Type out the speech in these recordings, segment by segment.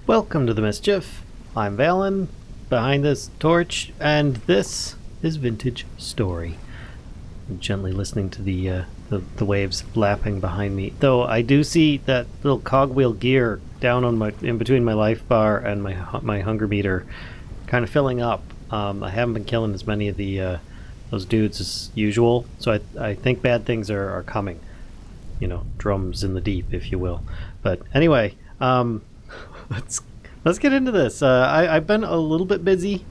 Welcome to the Mischief. I'm Valen, behind this torch, and this is Vintage Story. I'm gently listening to the waves lapping behind me, though I do see that little cogwheel gear down on in between my life bar and my hunger meter, kind of filling up. I haven't been killing as many of those dudes as usual, so I think bad things are coming. You know, drums in the deep, if you will. But anyway, let's get into this. I've been a little bit busy.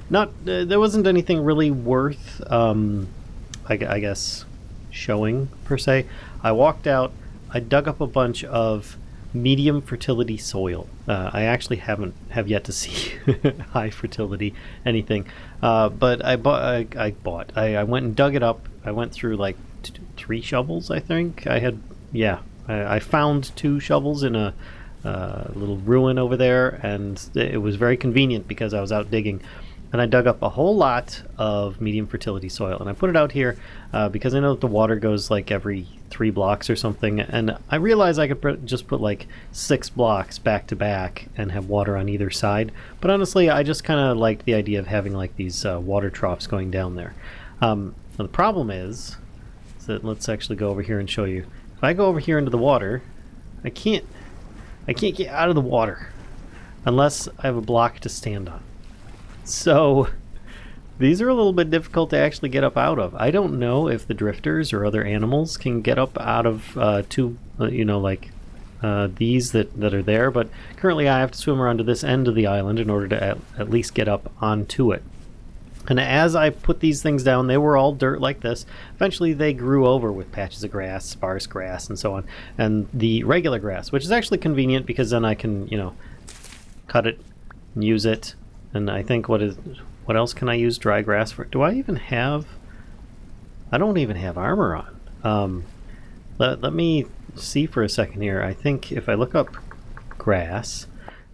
Not there wasn't anything really worth, I guess, showing per se. I walked out. I dug up a bunch of medium fertility soil. I actually have yet to see high fertility anything. But I went and dug it up. I went through like 3 shovels. I think I found 2 shovels in a little ruin over there, and it was very convenient because I was out digging, and I dug up a whole lot of medium fertility soil, and I put it out here because I know that the water goes like every 3 blocks or something, and I realized I could just put like 6 blocks back to back and have water on either side. But honestly, I just kind of liked the idea of having like these water troughs going down there. Now the problem is that, let's actually go over here and show you. If I go over here into the water, I can't get out of the water unless I have a block to stand on. So these are a little bit difficult to actually get up out of. I don't know if the drifters or other animals can get up out of these that are there, but currently I have to swim around to this end of the island in order to at least get up onto it. And as I put these things down, they were all dirt like this. Eventually they grew over with patches of grass, sparse grass, and so on. And the regular grass, which is actually convenient because then I can, cut it and use it. And I think what else can I use dry grass for? Do I even have... I don't even have armor on. Let me see for a second here. I think if I look up grass,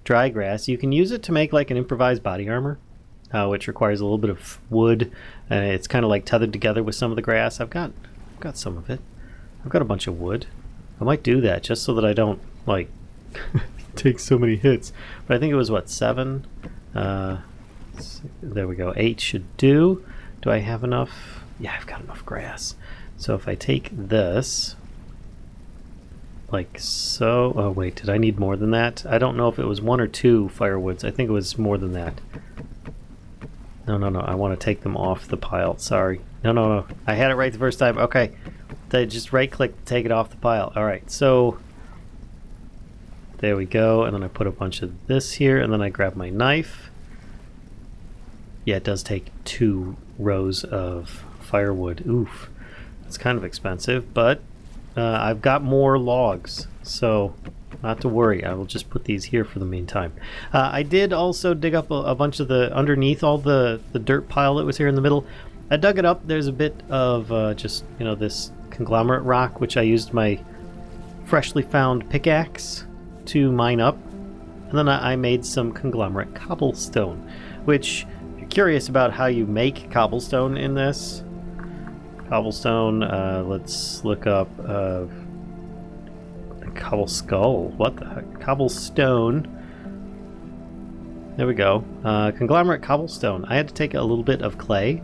dry grass, you can use it to make like an improvised body armor. Which requires a little bit of wood. It's kind of like tethered together with some of the grass. I've got some of it. I've got a bunch of wood. I might do that just so that I don't like take so many hits. But I think it was what, 7? There we go. 8 should do. Do I have enough? Yeah, I've got enough grass. So if I take this, like so. Oh wait, did I need more than that? I don't know if it was 1 or 2 firewoods. I think it was more than that. No, I want to take them off the pile. Sorry. No. I had it right the first time. Okay. Just right-click to take it off the pile. Alright, so... there we go. And then I put a bunch of this here, and then I grab my knife. Yeah, it does take 2 rows of firewood. Oof. It's kind of expensive, but I've got more logs, so... not to worry, I will just put these here for the meantime. I did also dig up a bunch of underneath all the dirt pile that was here in the middle. I dug it up. There's a bit of this conglomerate rock, which I used my freshly found pickaxe to mine up. And then I made some conglomerate cobblestone, which, if you're curious about how you make cobblestone in this, let's look up... cobble skull. What the heck? Cobblestone. There we go. Conglomerate cobblestone. I had to take a little bit of clay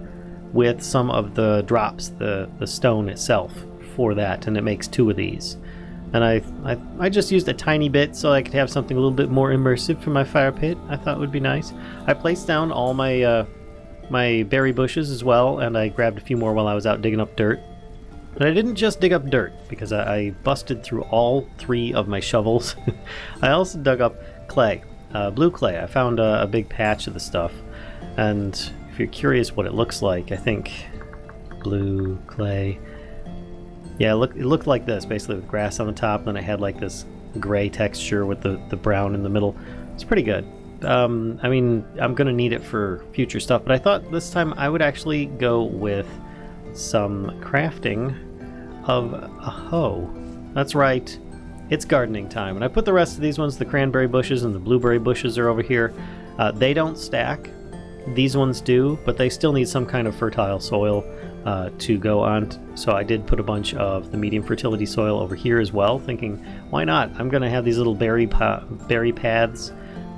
with some of the drops, the stone itself, for that, and it makes 2 of these. And I just used a tiny bit so I could have something a little bit more immersive for my fire pit. I thought would be nice. I placed down all my my berry bushes as well, and I grabbed a few more while I was out digging up dirt. But I didn't just dig up dirt, because I busted through all 3 of my shovels. I also dug up clay, blue clay. I found a big patch of the stuff, and if you're curious what it looks like, I think blue clay. Yeah, it looked like this, basically with grass on the top, and then it had like this gray texture with the brown in the middle. It's pretty good. I mean, I'm going to need it for future stuff, but I thought this time I would actually go with some crafting of a hoe. That's right, it's gardening time. And I put the rest of these ones, the cranberry bushes and the blueberry bushes, are over here. They don't stack. These ones do, but they still need some kind of fertile soil to go on. So I did put a bunch of the medium fertility soil over here as well, thinking, why not? I'm going to have these little berry paths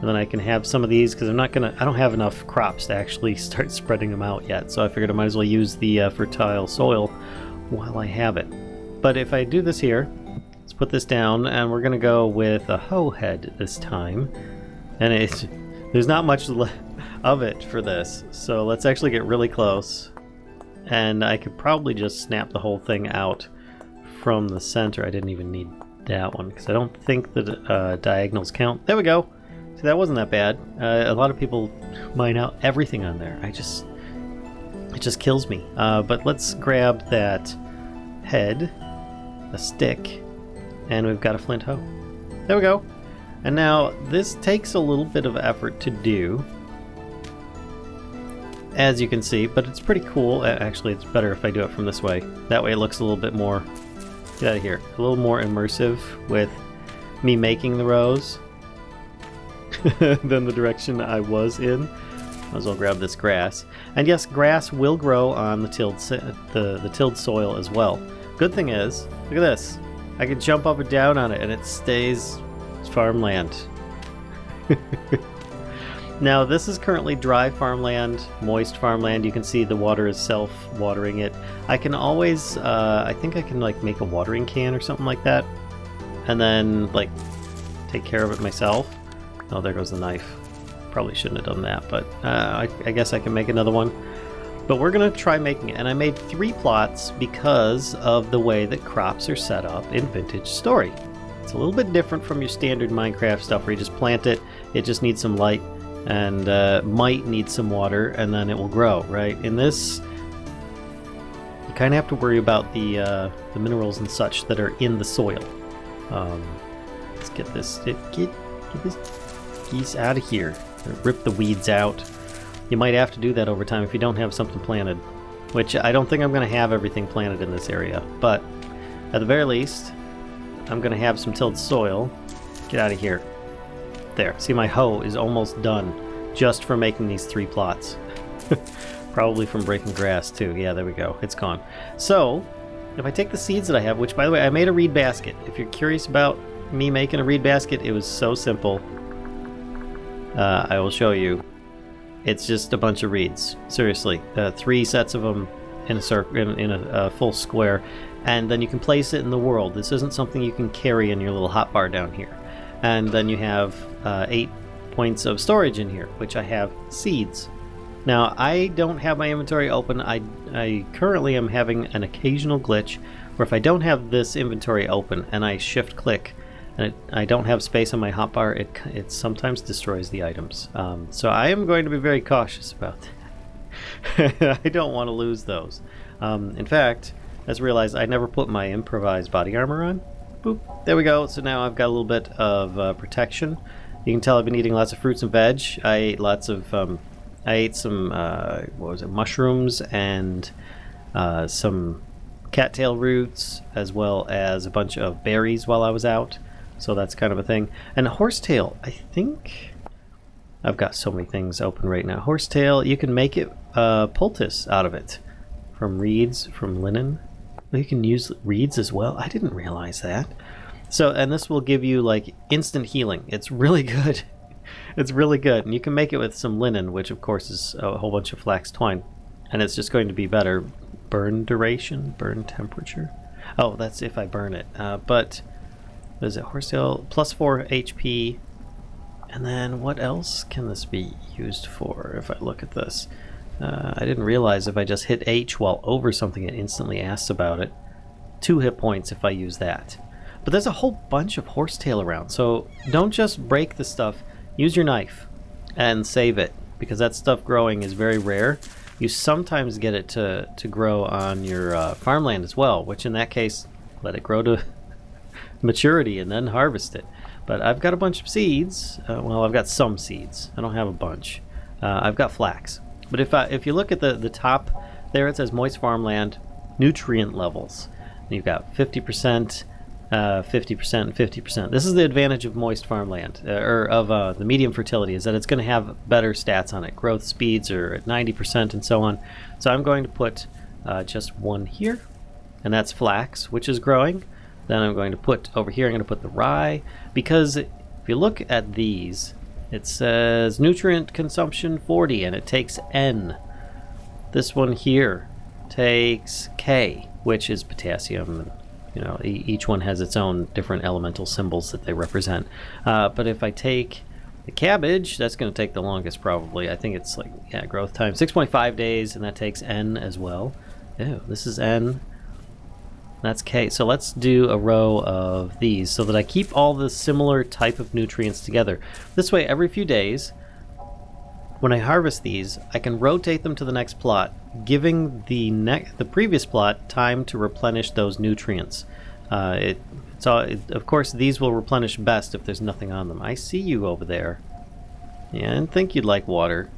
and then I can have some of these because I don't have enough crops to actually start spreading them out yet. So I figured I might as well use the fertile soil while I have it. But if I do this here, let's put this down, and we're gonna go with a hoe head this time. And there's not much of it for this, so let's actually get really close. And I could probably just snap the whole thing out from the center. I didn't even need that one because I don't think the diagonals count. There we go. See, that wasn't that bad. A lot of people mine out everything on there. It just kills me. But let's grab that head, a stick, and we've got a flint hoe. There we go. And now this takes a little bit of effort to do, as you can see, but it's pretty cool. Actually, it's better if I do it from this way. That way it looks a little bit more, get out of here, a little more immersive with me making the rows than the direction I was in. Might as well grab this grass. And yes, grass will grow on the tilled soil as well. Good thing is, look at this. I can jump up and down on it and it stays farmland. Now this is currently dry farmland, moist farmland. You can see the water is self-watering it. I can always, I think I can like make a watering can or something like that, and then like take care of it myself. Oh, there goes the knife. Probably shouldn't have done that, but I guess I can make another one. But we're gonna try making it, and I made 3 plots because of the way that crops are set up in Vintage Story. It's a little bit different from your standard Minecraft stuff where you just plant it, it just needs some light, and might need some water, and then it will grow, right? In this, you kind of have to worry about the minerals and such that are in the soil. Let's get this, get this geese out of here. Rip the weeds out. You might have to do that over time if you don't have something planted, which I don't think I'm going to have everything planted in this area, but at the very least, I'm going to have some tilled soil. Get out of here. There. See, my hoe is almost done just for making these 3 plots. Probably from breaking grass too. Yeah, there we go. It's gone. So, if I take the seeds that I have, which by the way, I made a reed basket. If you're curious about me making a reed basket, it was so simple. I will show you. It's just a bunch of reeds. Seriously. 3 sets of them in a circle, in a full square. And then you can place it in the world. This isn't something you can carry in your little hotbar down here. And then you have 8 points of storage in here, which I have seeds. Now, I don't have my inventory open. I currently am having an occasional glitch where if I don't have this inventory open and I shift click and I don't have space on my hotbar, it sometimes destroys the items. So I am going to be very cautious about that. I don't want to lose those. In fact, I just realized I never put my improvised body armor on. Boop. There we go. So now I've got a little bit of protection. You can tell I've been eating lots of fruits and veg. I ate lots of, I ate some, what was it, mushrooms and some cattail roots, as well as a bunch of berries while I was out. So that's kind of a thing. And horsetail, I think, I've got so many things open right now. Horsetail, you can make it poultice out of it. From reeds, from linen. You can use reeds as well. I didn't realize that. So, and this will give you like instant healing. It's really good. It's really good. And you can make it with some linen, which of course is a whole bunch of flax twine. And it's just going to be better. Burn duration, burn temperature. Oh, that's if I burn it. But, what is it? Horsetail, plus 4 HP. And then what else can this be used for if I look at this? I didn't realize if I just hit H while over something, it instantly asks about it. 2 hit points if I use that. But there's a whole bunch of horsetail around, so don't just break the stuff. Use your knife and save it, because that stuff growing is very rare. You sometimes get it to grow on your farmland as well, which in that case, let it grow to maturity and then harvest it. But I've got a bunch of seeds. Well, I've got some seeds. I don't have a bunch. I've got flax. But if you look at the top there, it says moist farmland, nutrient levels. And you've got 50%, 50%, and 50%. This is the advantage of moist farmland, or of the medium fertility, is that it's going to have better stats on it. Growth speeds are at 90% and so on. So I'm going to put just 1 here, and that's flax, which is growing. Then I'm going to put over here, I'm going to put the rye, because if you look at these, It says nutrient consumption 40, and it takes N. This one here takes K, which is potassium. And, you know, each one has its own different elemental symbols that they represent. But if I take the cabbage, that's going to take the longest probably. I think it's like, yeah, growth time 6.5 days, and that takes N as well. Ew, this is N. That's K. So let's do a row of these so that I keep all the similar type of nutrients together. This way, every few days, when I harvest these, I can rotate them to the next plot, giving the previous plot time to replenish those nutrients. Of course, these will replenish best if there's nothing on them. I see you over there. Yeah, I didn't think you'd like water.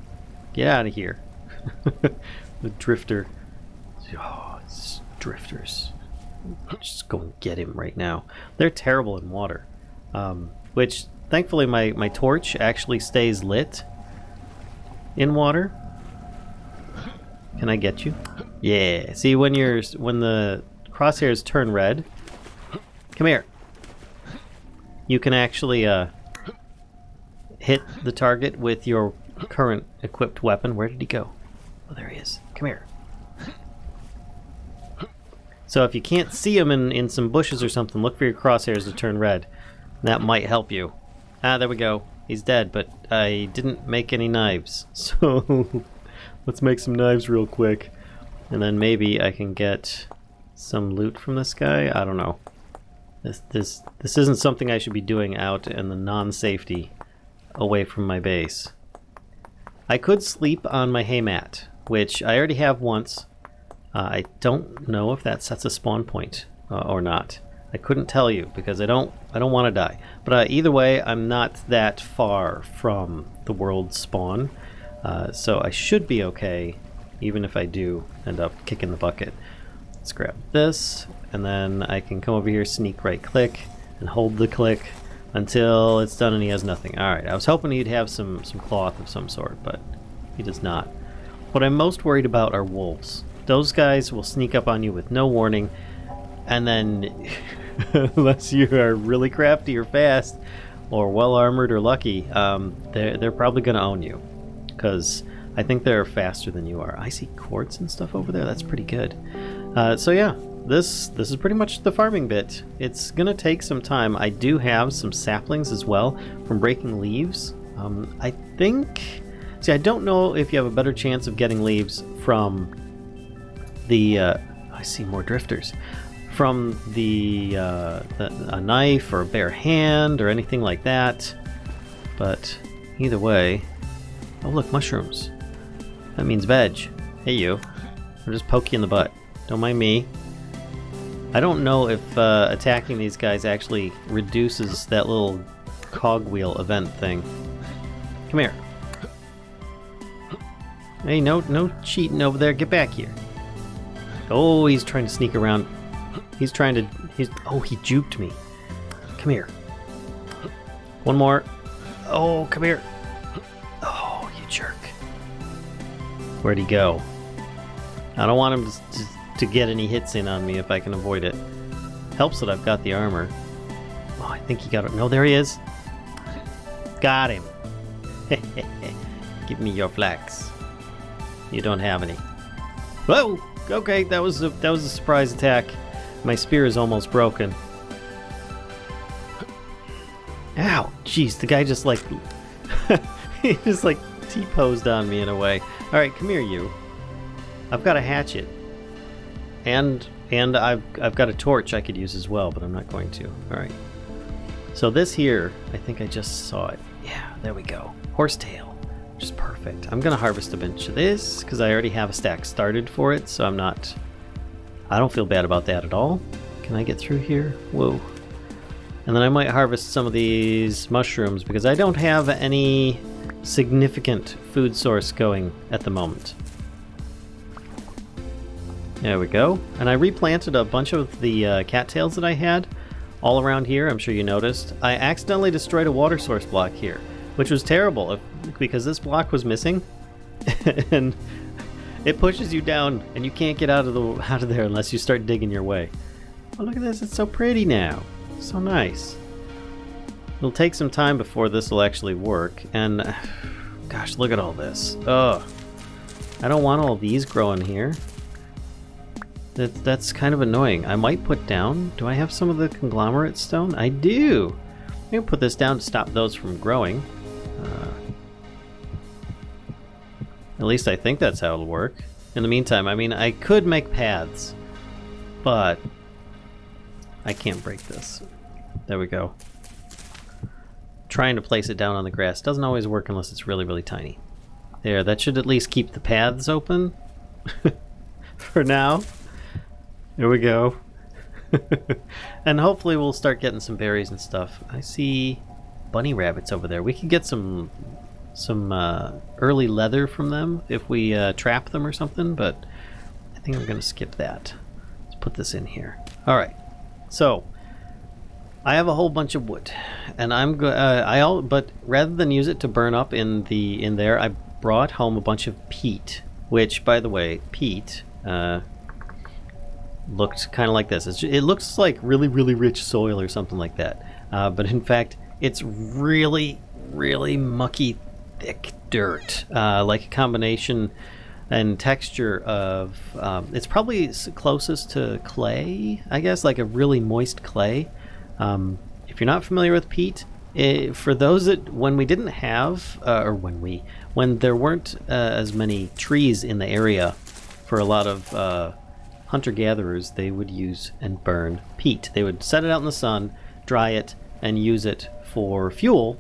Get out of here. The drifter. Oh, it's drifters. Just go and get him right now. They're terrible in water. Which, thankfully, my torch actually stays lit in water. Can I get you? Yeah. See, when the crosshairs turn red, come here. You can actually hit the target with your current equipped weapon. Where did he go? Oh, there he is. Come here. So if you can't see him in some bushes or something, look for your crosshairs to turn red. That might help you. Ah, there we go. He's dead, but I didn't make any knives. So let's make some knives real quick. And then maybe I can get some loot from this guy. I don't know. This isn't something I should be doing out in the non-safety away from my base. I could sleep on my haymat, which I already have once. I don't know if that sets a spawn point or not. I couldn't tell you because I don't want to die. But either way, I'm not that far from the world spawn, so I should be okay, even if I do end up kicking the bucket. Let's grab this, and then I can come over here, sneak right click, and hold the click until it's done and he has nothing. Alright, I was hoping he'd have some cloth of some sort, but he does not. What I'm most worried about are wolves. Those guys will sneak up on you with no warning, and then, unless you are really crafty or fast, or well-armored or lucky, they're probably going to own you, because I think they're faster than you are. I see quartz and stuff over there. That's pretty good. So yeah, this is pretty much the farming bit. It's going to take some time. I do have some saplings as well from breaking leaves. I think... See, I don't know if you have a better chance of getting leaves from the... I see more drifters. From a knife or a bare hand or anything like that. But either way... Oh look, mushrooms. That means veg. Hey you. I'll just poke you in the butt. Don't mind me. I don't know if attacking these guys actually reduces that little cogwheel event thing. Come here. Hey, no cheating over there. Get back here. Oh, he's trying to sneak around. Oh, he juked me. Come here. One more. Oh, come here. Oh, you jerk. Where'd he go? I don't want him to get any hits in on me if I can avoid it. Helps that I've got the armor. Oh, I think he got it. No, there he is. Got him. Give me your flax. You don't have any. Whoa! Okay, that was a surprise attack. My spear is almost broken. Ow! Jeez, the guy just like he just like T-posed on me in a way. All right, come here, you. I've got a hatchet, and I've got a torch I could use as well, but I'm not going to. All right. So this here, I think I just saw it. Yeah, there we go. Horsetail. Which is perfect. I'm gonna harvest a bunch of this because I already have a stack started for it, so I don't feel bad about that at all. Can I get through here? Whoa. And then I might harvest some of these mushrooms because I don't have any significant food source going at the moment. There we go. And I replanted a bunch of the cattails that I had all around here. I'm sure you noticed. I accidentally destroyed a water source block here, which was terrible because this block was missing, and it pushes you down, and you can't get out of there unless you start digging your way. Oh, look at this! It's so pretty now. So nice. It'll take some time before this will actually work, and gosh, look at all this. Ugh. I don't want all these growing here. That's kind of annoying. I might put down... Do I have some of the conglomerate stone? I do! I'm going to put this down to stop those from growing. At least I think that's how it'll work. In the meantime, I mean, I could make paths, but I can't break this. There we go. Trying to place it down on the grass doesn't always work unless it's really, really tiny. There, that should at least keep the paths open for now. There we go. And hopefully we'll start getting some berries and stuff. I see bunny rabbits over there. We could get some early leather from them if we trap them or something, but I think I'm going to skip that. Let's put this in here. All right. So I have a whole bunch of wood, and but rather than use it to burn up in there, I brought home a bunch of peat, which, by the way, peat looked kind of like this. It looks like really, really rich soil or something like that, but in fact, it's really, really mucky, thick dirt, like a combination and texture of it's probably closest to clay, I guess, like a really moist clay. If you're not familiar with peat, for those that when we didn't have when there weren't as many trees in the area, for a lot of hunter-gatherers, they would use and burn peat. They would set it out in the sun, dry it, and use it for fuel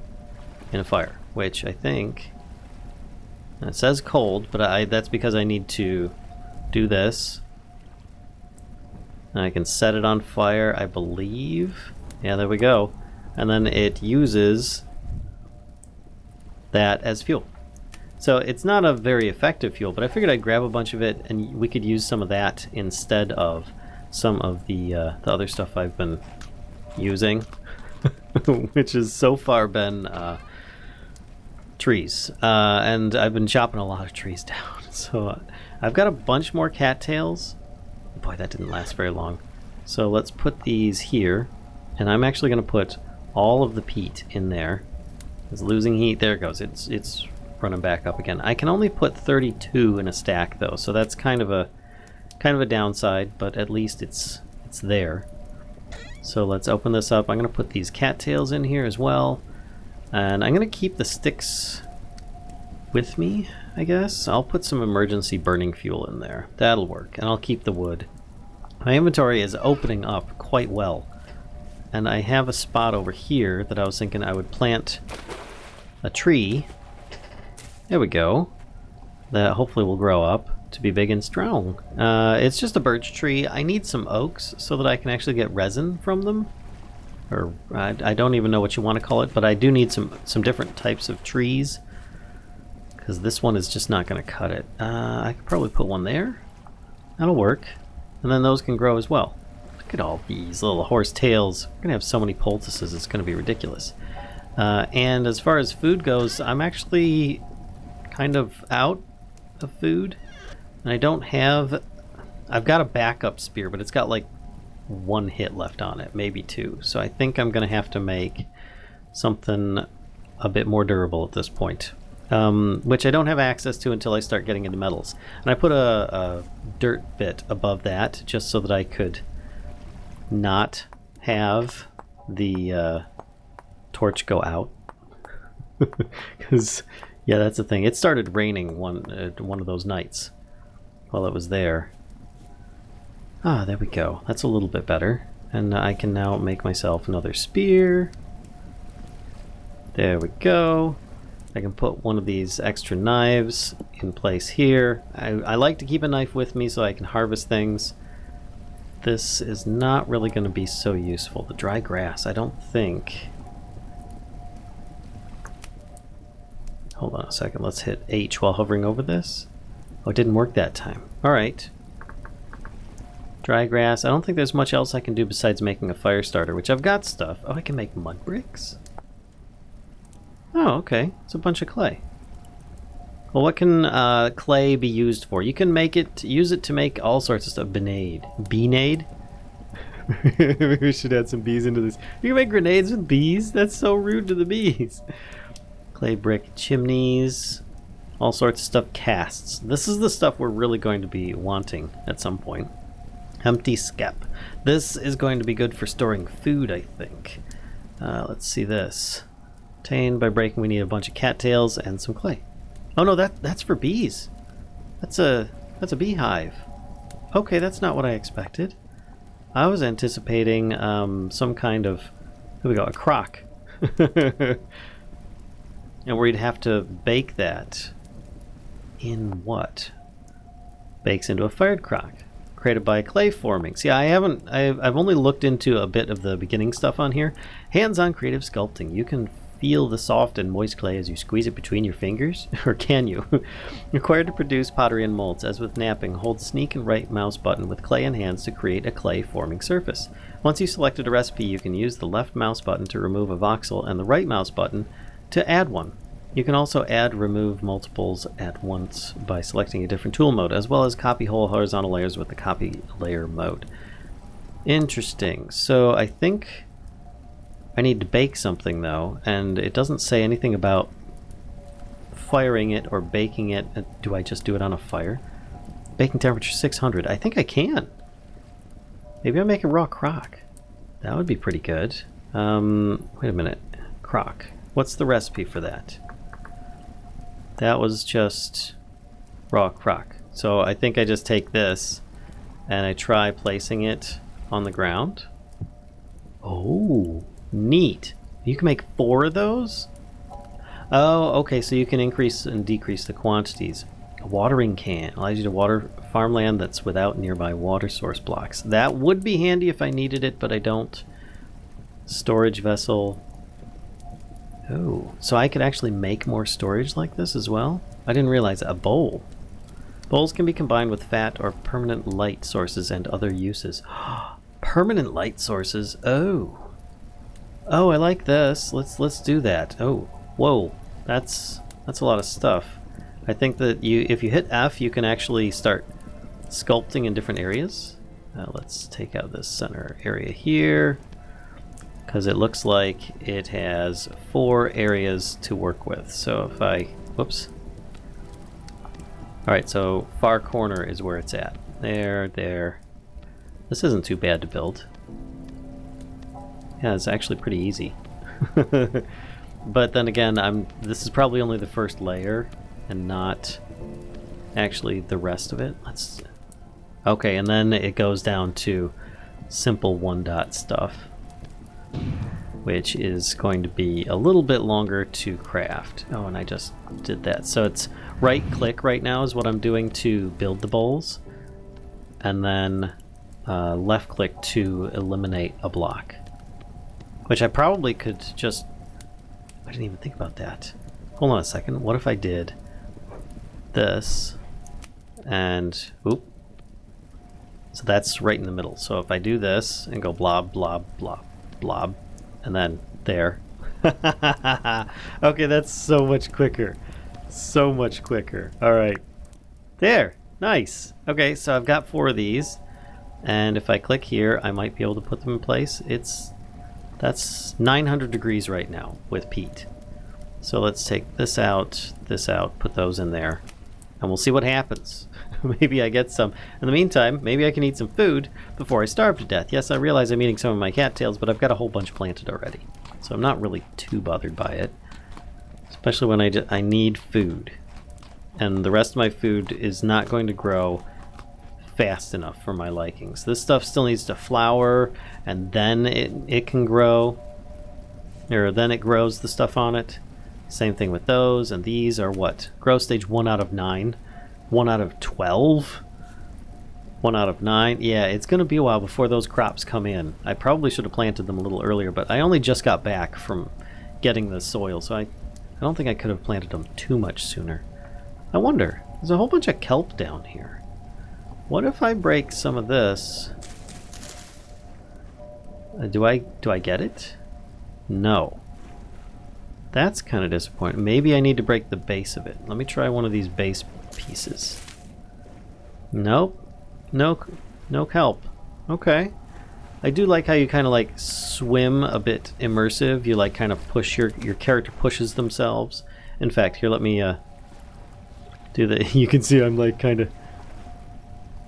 in a fire, which I think it says cold, but that's because I need to do this. And I can set it on fire, I believe. Yeah, there we go. And then it uses that as fuel. So it's not a very effective fuel, but I figured I'd grab a bunch of it and we could use some of that instead of some of the other stuff I've been using, which has so far been trees. And I've been chopping a lot of trees down. So I've got a bunch more cattails. Boy, that didn't last very long. So let's put these here. And I'm actually going to put all of the peat in there. It's losing heat. There it goes. It's running back up again. I can only put 32 in a stack though, so that's kind of a downside, but at least it's there. So let's open this up. I'm going to put these cattails in here as well. And I'm going to keep the sticks with me, I guess. I'll put some emergency burning fuel in there. That'll work. And I'll keep the wood. My inventory is opening up quite well. And I have a spot over here that I was thinking I would plant a tree. There we go. That hopefully will grow up to be big and strong. It's just a birch tree. I need some oaks so that I can actually get resin from them. Or I don't even know what you want to call it, but I do need some different types of trees. Because this one is just not going to cut it. I could probably put one there. That'll work. And then those can grow as well. Look at all these little horse tails. We're going to have so many poultices, it's going to be ridiculous. And as far as food goes, I'm actually kind of out of food. And I don't have... I've got a backup spear, but it's got like one hit left on it, maybe two. So I think I'm going to have to make something a bit more durable at this point. Which I don't have access to until I start getting into metals. And I put a dirt bit above that just so that I could not have the torch go out. Because, yeah, that's the thing. It started raining one of those nights while it was there. Ah, there we go. That's a little bit better. And I can now make myself another spear. There we go. I can put one of these extra knives in place here. I like to keep a knife with me so I can harvest things. This is not really going to be so useful. The dry grass, I don't think... Hold on a second. Let's hit H while hovering over this. Oh, it didn't work that time. Alright. Dry grass. I don't think there's much else I can do besides making a fire starter, which I've got stuff. Oh, I can make mud bricks? Oh, okay. It's a bunch of clay. Well, what can clay be used for? You can use it to make all sorts of stuff. Benade. Benade? Maybe we should add some bees into this. You can make grenades with bees? That's so rude to the bees. Clay brick chimneys. All sorts of stuff. Casts. This is the stuff we're really going to be wanting at some point. Empty skep. This is going to be good for storing food, I think. Let's see this. Obtained by breaking, we need a bunch of cattails and some clay. Oh no, that's for bees. That's a beehive. Okay, that's not what I expected. I was anticipating some kind of, here we go, a crock. And we'd have to bake that in what? Bakes into a fired crock. Created by clay forming. See, I've only looked into a bit of the beginning stuff on here. Hands-on creative sculpting. You can feel the soft and moist clay as you squeeze it between your fingers, or can you? Required to produce pottery and molds. As with knapping, hold sneak and right mouse button with clay in hands to create a clay forming surface. Once you've selected a recipe, you can use the left mouse button to remove a voxel and the right mouse button to add one. You can also remove multiples at once by selecting a different tool mode, as well as copy whole horizontal layers with the copy layer mode. Interesting. So I think I need to bake something though, and it doesn't say anything about firing it or baking it. Do I just do it on a fire? Baking temperature 600. I think I can. Maybe I'll make a raw crock. That would be pretty good. Wait a minute. Crock. What's the recipe for that? That was just raw crock. So I think I just take this and I try placing it on the ground. Oh, neat. You can make 4 of those? Oh, okay, so you can increase and decrease the quantities. A watering can allows you to water farmland that's without nearby water source blocks. That would be handy if I needed it, but I don't. Storage vessel. Oh, so I could actually make more storage like this as well? I didn't realize. A bowl. Bowls can be combined with fat or permanent light sources and other uses. Permanent light sources. Oh. Oh, I like this. Let's do that. Oh, whoa. That's a lot of stuff. I think that if you hit F, you can actually start sculpting in different areas. Let's take out this center area here, because it looks like it has 4 areas to work with. So if I, whoops. Alright, so far corner is where it's at. There. This isn't too bad to build. Yeah, it's actually pretty easy. But then again, this is probably only the first layer and not actually the rest of it. Okay, and then it goes down to simple 1-dot stuff, which is going to be a little bit longer to craft. Oh, and I just did that. So it's right click right now is what I'm doing to build the bowls, and then left click to eliminate a block, which I probably could just, I didn't even think about that. Hold on a second. What if I did this and oop, so that's right in the middle. So if I do this and go blob blob blob blob, and then there. Okay, that's so much quicker. So much quicker. Alright. There. Nice. Okay, so I've got 4 of these. And if I click here, I might be able to put them in place. That's 900 degrees right now with peat. So let's take this out, put those in there. And we'll see what happens. Maybe I get some. In the meantime, maybe I can eat some food before I starve to death. Yes, I realize I'm eating some of my cattails, but I've got a whole bunch planted already. So I'm not really too bothered by it. Especially when I need food. And the rest of my food is not going to grow fast enough for my likings. This stuff still needs to flower, and then it can grow. Or then it grows the stuff on it. Same thing with those, and these are what? Growth stage 1 out of 9. 1 out of 12? 1 out of 9? Yeah, it's going to be a while before those crops come in. I probably should have planted them a little earlier, but I only just got back from getting the soil, so I don't think I could have planted them too much sooner. I wonder, there's a whole bunch of kelp down here. What if I break some of this? Do I get it? No. That's kind of disappointing. Maybe I need to break the base of it. Let me try one of these base pieces. Nope. No kelp. Okay. I do like how you kind of like swim a bit immersive. You like kind of push your character pushes themselves. In fact, here, let me do the. You can see I'm like kind of.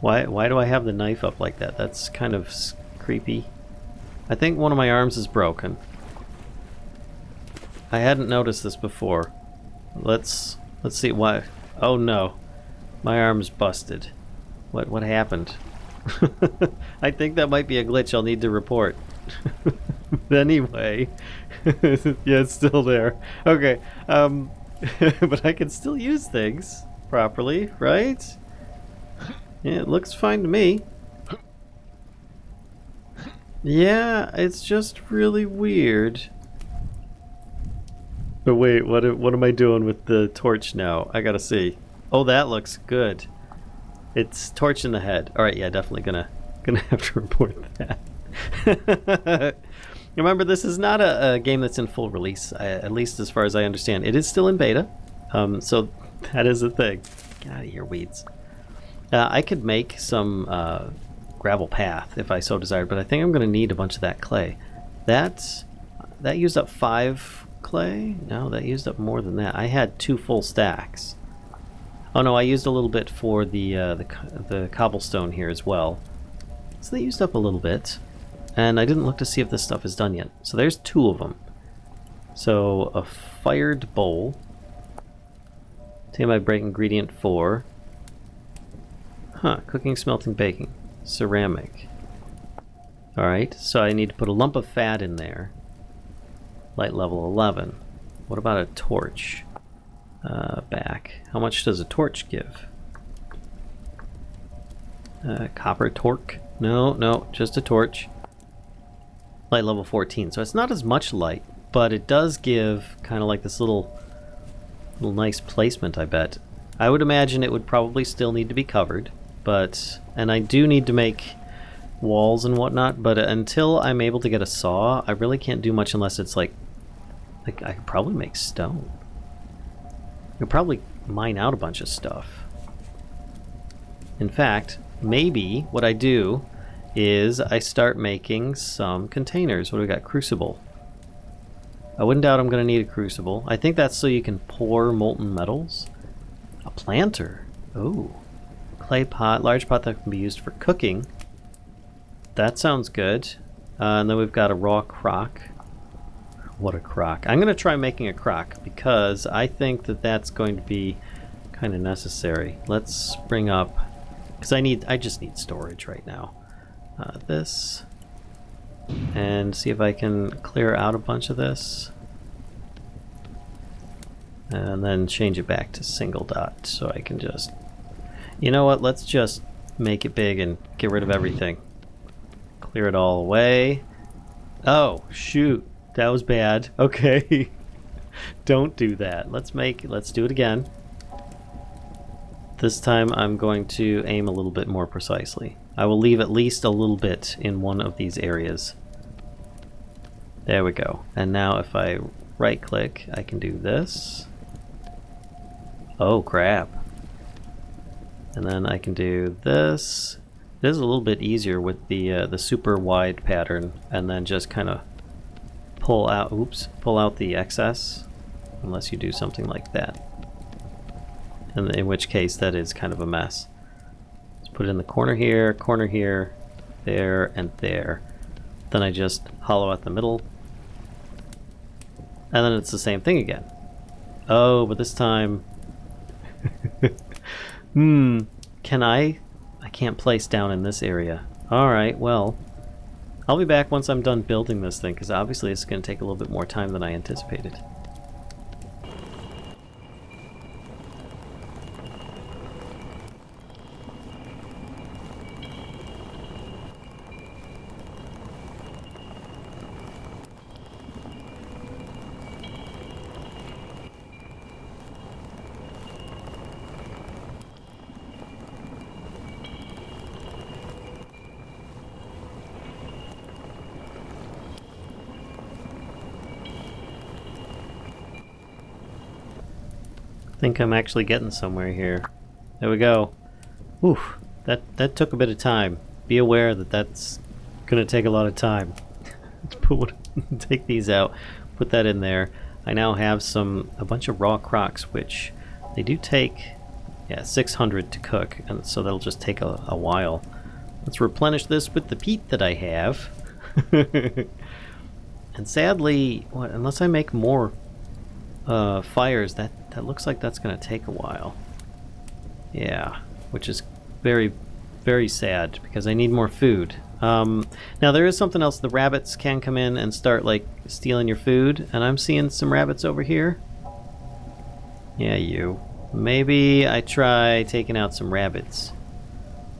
Why do I have the knife up like that? That's kind of creepy. I think one of my arms is broken. I hadn't noticed this before. Let's see why. Oh no, my arm's busted. What happened? I think that might be a glitch I'll need to report. Anyway, yeah, it's still there. Okay, but I can still use things properly, right? Yeah, it looks fine to me. Yeah, it's just really weird. But wait, what am I doing with the torch now? I gotta see. Oh, that looks good. It's torch in the head. All right, yeah, definitely gonna have to report that. Remember, this is not a game that's in full release, at least as far as I understand. It is still in beta, so that is a thing. Get out of here, weeds. I could make some gravel path if I so desired, but I think I'm going to need a bunch of that clay. That used up 5 clay? No, that used up more than that. I had 2 full stacks. Oh no, I used a little bit for the cobblestone here as well. So they used up a little bit. And I didn't look to see if this stuff is done yet. So there's 2 of them. So a fired bowl. Take my break ingredient 4. Huh, cooking, smelting, baking. Ceramic. Alright, so I need to put a lump of fat in there. Light level 11. What about a torch? Back. How much does a torch give? Copper torque? No, just a torch. Light level 14. So it's not as much light, but it does give kind of like this little nice placement, I bet. I would imagine it would probably still need to be covered, and I do need to make walls and whatnot, but until I'm able to get a saw, I really can't do much unless it's like I could probably make stone. I could probably mine out a bunch of stuff. In fact, maybe what I do is I start making some containers. What do we got? Crucible. I wouldn't doubt I'm going to need a crucible. I think that's so you can pour molten metals. A planter. Oh. Clay pot. Large pot that can be used for cooking. That sounds good. And then we've got a raw crock. What a crock. I'm going to try making a crock because I think that that's going to be kind of necessary. Let's bring up... because I just need storage right now. This. And see if I can clear out a bunch of this. And then change it back to single dot so I can just... You know what? Let's just make it big and get rid of everything. Clear it all away. Oh, shoot. That was bad. Okay. Don't do that. Let's do it again. This time I'm going to aim a little bit more precisely. I will leave at least a little bit in one of these areas. There we go. And now if I right click, I can do this. Oh crap. And then I can do this. It is a little bit easier with the super wide pattern, and then just kind of pull out the excess, unless you do something like that. And in which case that is kind of a mess. Let's put it in the corner here, there, and there. Then I just hollow out the middle. And then it's the same thing again. Oh, but this time... Can I can't place down in this area. Alright, well... I'll be back once I'm done building this thing, because obviously it's going to take a little bit more time than I anticipated. I think I'm actually getting somewhere here. There we go. Oof, that took a bit of time. Be aware that that's gonna take a lot of time to take these out, put that in there. I now have a bunch of raw crocs, which they do take, yeah, 600 to cook, and so that'll just take a while. Let's replenish this with the peat that I have. And sadly, unless I make more fires, that looks like that's gonna take a while. Yeah, which is very, very sad because I need more food. Now there is something else. The rabbits can come in and start like stealing your food, and I'm seeing some rabbits over here. Yeah, you. Maybe I try taking out some rabbits,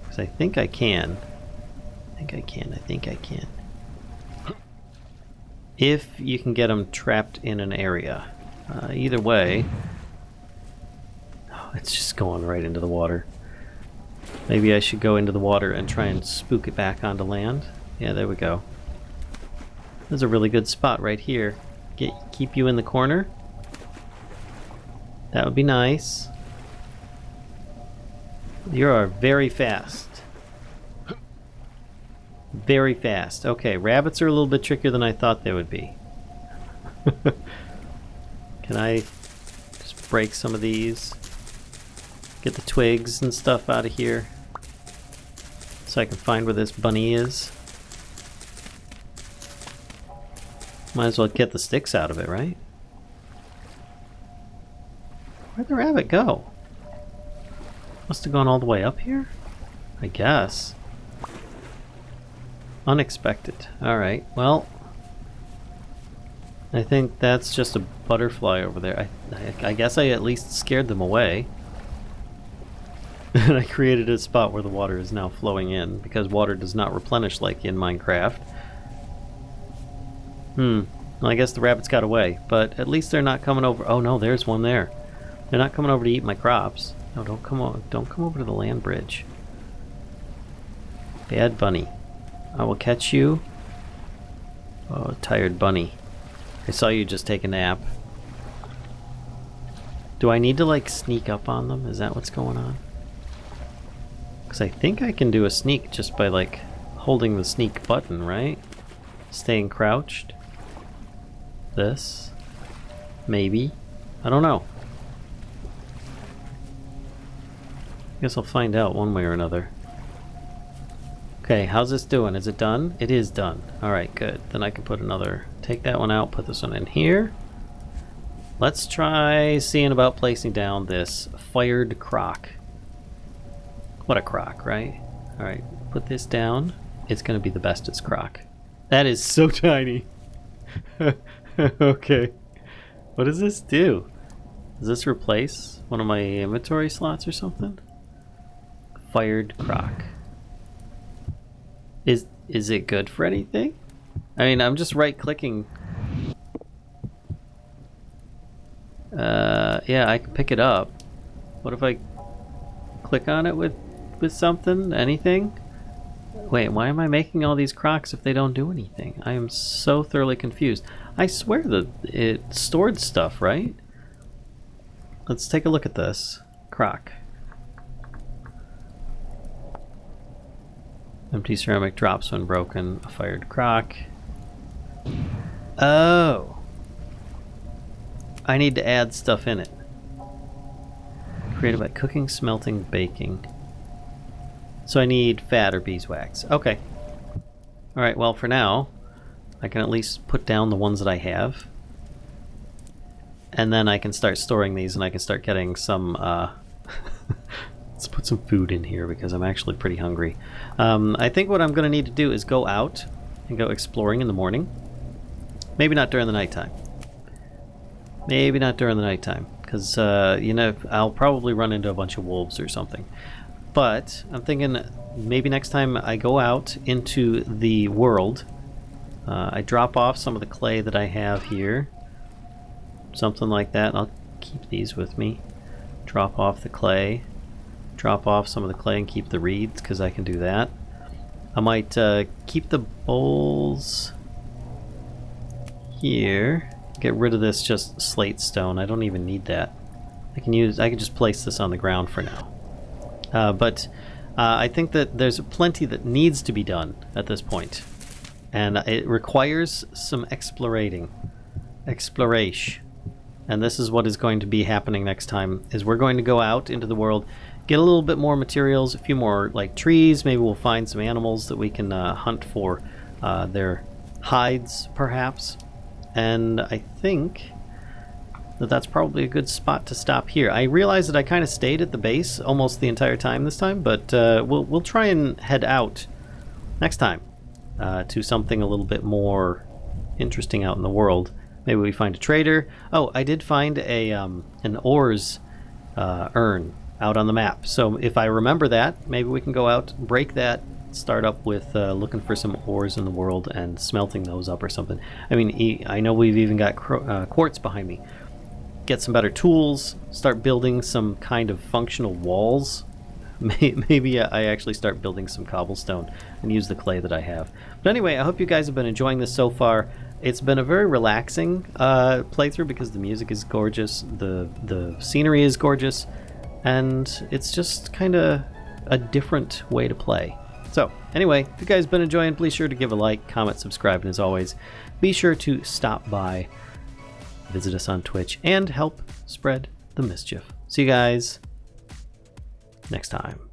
because I think I can. I think I can. If you can get them trapped in an area. Either way. Oh, it's just going right into the water. Maybe I should go into the water and try and spook it back onto land. Yeah, there we go. There's a really good spot right here. Keep you in the corner. That would be nice. You are very fast. Very fast. Okay, rabbits are a little bit trickier than I thought they would be. Can I just break some of these? Get the twigs and stuff out of here so I can find where this bunny is. Might as well get the sticks out of it, right? Where'd the rabbit go? Must have gone all the way up here? I guess. Unexpected. Alright, well, I think that's just a butterfly over there. I guess I at least scared them away. And I created a spot where the water is now flowing in, because water does not replenish like in Minecraft. Well, I guess the rabbits got away, but at least they're not coming over. Oh no, there's one there. They're not coming over to eat my crops. No, don't come over to the land bridge. Bad bunny. I will catch you. Oh, tired bunny. I saw you just take a nap. Do I need to like sneak up on them? Is that what's going on? Because I think I can do a sneak just by like holding the sneak button, right? Staying crouched. This. Maybe. I don't know. Guess I'll find out one way or another. Okay, how's this doing? Is it done? It is done. Alright, good. Then I can put another... Take that one out, put this one in here. Let's try seeing about placing down this fired croc. What a croc, right? Alright, put this down. It's going to be the bestest croc. That is so tiny. Okay. What does this do? Does this replace one of my inventory slots or something? Fired croc. Is it good for anything? I mean, I'm just right-clicking. Yeah, I can pick it up. What if I click on it with something? Anything? Wait, why am I making all these crocs if they don't do anything? I am so thoroughly confused. I swear that it stored stuff, right? Let's take a look at this. Croc. Empty ceramic drops when broken. A fired croc. Oh. I need to add stuff in it. Created by cooking, smelting, baking. So I need fat or beeswax. Okay. Alright, well for now, I can at least put down the ones that I have. And then I can start storing these and I can start getting some, let's put some food in here because I'm actually pretty hungry. I think what I'm going to need to do is go out and go exploring in the morning. Maybe not during the nighttime. Maybe not during the nighttime, because, you know, I'll probably run into a bunch of wolves or something. But I'm thinking maybe next time I go out into the world, I drop off some of the clay that I have here. Something like that. I'll keep these with me. Drop off the clay. Drop off some of the clay and keep the reeds, because I can do that. I might keep the bowls here. Get rid of this just slate stone. I don't even need that. I can just place this on the ground for now. But I think that there's plenty that needs to be done at this point. and it requires some exploration. And this is what is going to be happening next time, is we're going to go out into the world, get a little bit more materials, a few more like trees, maybe we'll find some animals that we can hunt for their hides perhaps. And I think that's probably a good spot to stop here. I realize that I kind of stayed at the base almost the entire time this time, but we'll try and head out next time to something a little bit more interesting out in the world. Maybe we find a trader. Oh, I did find a an ores urn out on the map. So if I remember that, maybe we can go out, break that, start up with looking for some ores in the world and smelting those up or something. I mean, I know we've even got quartz behind me. Get some better tools, start building some kind of functional walls. Maybe I actually start building some cobblestone and use the clay that I have. But anyway, I hope you guys have been enjoying this so far. It's been a very relaxing playthrough because the music is gorgeous, the scenery is gorgeous, and it's just kind of a different way to play. So anyway, if you guys have been enjoying, please sure to give a like, comment, subscribe, and as always, be sure to stop by, visit us on Twitch, and help spread the mischief. See you guys next time.